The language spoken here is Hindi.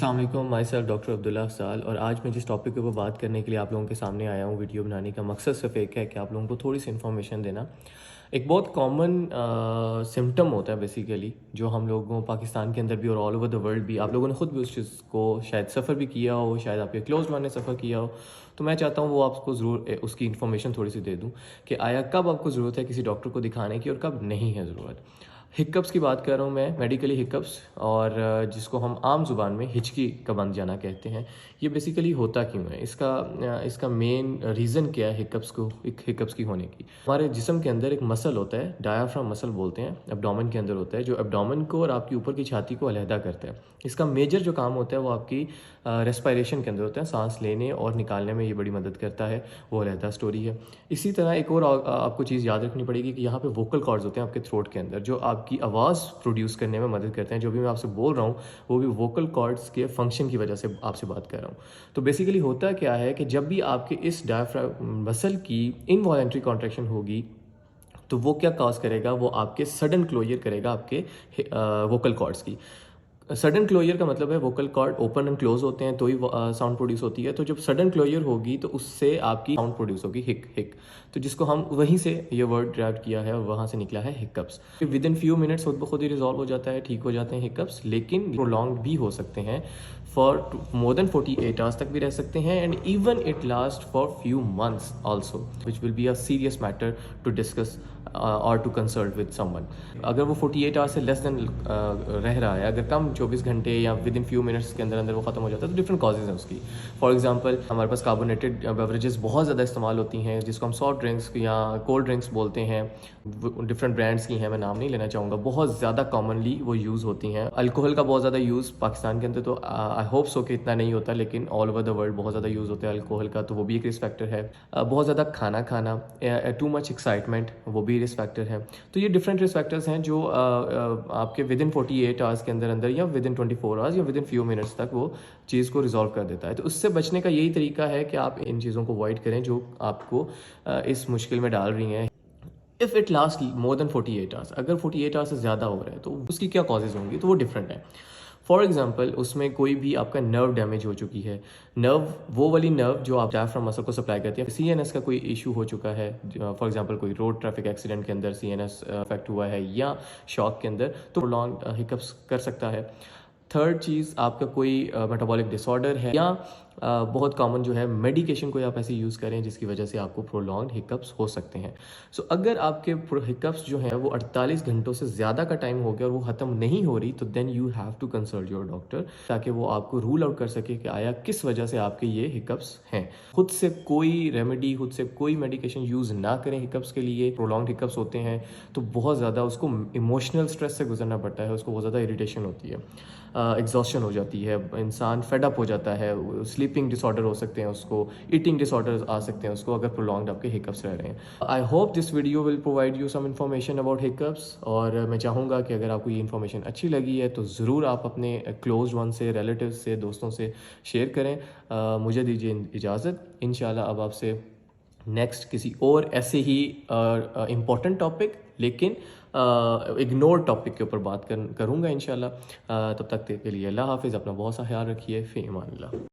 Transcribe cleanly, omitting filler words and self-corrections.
अस्सलाम वालेकुम, my self doctor Abdullah Afzal. और आज मैं जिस टॉपिक के ऊपर बात करने के लिए आप लोगों के सामने आया हूँ, वीडियो बनाने का मकसद सिर्फ एक है कि आप लोगों को थोड़ी सी इन्फॉर्मेशन देना। एक बहुत कॉमन सिम्टम होता है बेसिकली, जो हम लोगों पाकिस्तान के अंदर भी और ऑल ओवर द वर्ल्ड भी, आप लोगों ने खुद भी उस चीज़ को शायद सफ़र भी किया हो, शायद आपके क्लोज वन ने सफ़र किया हो। तो मैं चाहता हूँ वो आपको ज़रूर उसकी इन्फॉर्मेशन थोड़ी सी दे दूँ कि आया कब आपको ज़रूरत है किसी डॉक्टर को दिखाने की और कब नहीं है ज़रूरत। हिकअप्स की बात कर रहा हूँ मैं, मेडिकली हिकअप्स, और जिसको हम आम ज़ुबान में हिचकी का बंद जाना कहते हैं। ये बेसिकली होता क्यों है, इसका मेन रीज़न क्या है हिकअप्स की होने की। हमारे जिस्म के अंदर एक मसल होता है, डायाफ्राम मसल बोलते हैं, एब्डोमेन के अंदर होता है, जो एब्डोमेन को और आपकी ऊपर की छाती को अलहदा करता है। इसका मेजर जो काम होता है वो आपकी रेस्पायरेशन के अंदर होता है, सांस लेने और निकालने में ये बड़ी मदद करता है। वो अलहदा स्टोरी है। इसी तरह एक और आपको चीज़ याद रखनी पड़ेगी कि यहाँ पे वोकल कॉर्ड्स होते हैं आपके थ्रोट के अंदर, जो आपकी आवाज़ प्रोड्यूस करने में मदद करते हैं। जो भी मैं आपसे बोल रहा हूँ वो भी वोकल कॉर्ड्स के फंक्शन की वजह से आपसे बात कर रहा हूँ। तो बेसिकली होता क्या है कि जब भी आपके इस डायफ्राम मसल की इनवॉलेंट्री कॉन्ट्रैक्शन होगी तो वो क्या कॉज करेगा, वो आपके सडन क्लोजर करेगा आपके वोकल कॉर्ड्स की। सडन क्लोजर का मतलब है vocal cord open and close होते हैं तो ही साउंड प्रोड्यूस होती है। तो जब सडन क्लोजर होगी तो उससे आपकी साउंड प्रोड्यूस होगी हिक हिक। तो जिसको हम वहीं से ये वर्ड ड्राइव किया है और वहाँ से निकला है hiccups. With in few minutes खुद ब खुद ही रिजॉल्व हो जाता है, ठीक हो जाते हैं हिकअप्स, लेकिन प्रोलॉन्ग भी हो सकते हैं। फॉर मोर देन 48 आवर्स तक भी रह सकते हैं, and even it last for few months also, which will be a serious matter to discuss और टू कंसल्ट विद समवन। अगर वो 48 आवर्स से लेस देन रह रहा है, अगर कम 24 घंटे या विद इन फ्यू मिनट्स के अंदर अंदर वो ख़त्म हो जाता है, तो डिफरेंट कॉजेज़ हैं उसकी। फॉर एग्जांपल हमारे पास कार्बोनेटेड बेवरेजेस बहुत ज़्यादा इस्तेमाल होती हैं, जिसको हम सॉफ्ट ड्रिंक्स या कोल्ड ड्रिंक्स बोलते हैं। डिफरेंट ब्रांड्स की हैं, मैं नाम नहीं लेना चाहूँगा, बहुत ज़्यादा कॉमनली वो यूज़ होती हैं। अल्कोहल का बहुत ज़्यादा यूज़ पाकिस्तान के अंदर तो आई होप सो कि इतना नहीं होता, लेकिन ऑल ओवर द वर्ल्ड बहुत ज़्यादा यूज़ होता है अल्कोहल का, तो वो भी एक रिस्क फैक्टर है। बहुत ज़्यादा खाना खाना, टू मच एक्साइटमेंट, वो भी रिस्क फैक्टर है। तो ये डिफरेंट रिस्क फैक्टर्स हैं जो आपके विद इन 48 आवर्स के अंदर अंदर या विद इन 24 आवर्स या विद इन फ्यू मिनट्स तक वो चीज़ को रिजॉल्व कर देता है। तो उससे बचने का यही तरीका है कि आप इन चीज़ों को अवॉइड करें जो आपको इस मुश्किल में डाल रही हैं। If it last more than 48 hours, अगर 48 आवर्स से ज़्यादा हो रहा है तो उसकी क्या कॉजेज़ होंगी, तो वो डिफरेंट है। फॉर एग्जाम्पल उसमें कोई भी आपका नर्व डैमेज हो चुकी है, नर्व वो वाली नर्व जो आप डायफ्राम मसल को सप्लाई करती है, सीएनएस का कोई इशू हो चुका है, फॉर एग्जांपल कोई रोड ट्रैफिक एक्सीडेंट के अंदर सीएनएस अफेक्ट हुआ है या शॉक के अंदर, तो लॉन्ग हिकअप्स कर सकता है। थर्ड चीज़, आपका कोई मेटाबॉलिक डिसऑर्डर है, या बहुत कॉमन जो है मेडिकेशन कोई आप ऐसे यूज़ करें जिसकी वजह से आपको प्रोलॉन्ग हिकअप्स हो सकते हैं। सो अगर आपके हिकअप्स जो हैं वो 48 घंटों से ज़्यादा का टाइम हो गया और वो ख़त्म नहीं हो रही, तो then you have to consult your doctor, ताकि वो आपको रूल आउट कर सके कि आया किस वजह से आपके ये हिकअप्स हैं। खुद से कोई रेमेडी, खुद से कोई मेडिकेशन यूज़ ना करें हिकअप्स के लिए। प्रोलॉन्ग हिकअप्स होते हैं तो बहुत ज़्यादा उसको इमोशनल स्ट्रेस से गुजरना पड़ता है, उसको बहुत ज़्यादा इरिटेशन होती है, एग्जॉस्शन हो जाती है, इंसान फेडअप हो जाता है, स्लीपिंग डिसऑर्डर हो सकते हैं उसको, ईटिंग डिसऑर्डर आ सकते हैं उसको, अगर प्रोलॉन्ग्ड आपके हिकअप्स रह रहे हैं। I hope this video will provide you some information about hiccups, और मैं चाहूँगा कि अगर आपको ये इन्फॉर्मेशन अच्छी लगी है तो ज़रूर आप अपने क्लोज वन से, रिलेटिव से, दोस्तों से शेयर करें। मुझे दीजिए इजाज़त, इंशाल्लाह अब आपसे नेक्स्ट किसी और ऐसे ही इम्पोर्टेंट टॉपिक, लेकिन इग्नोर टॉपिक के ऊपर बात करूँगा इंशाल्लाह। तब तक के लिए अल्लाह हाफिज़, अपना बहुत सा ख्याल रखिए, फ़ी अमान अल्लाह।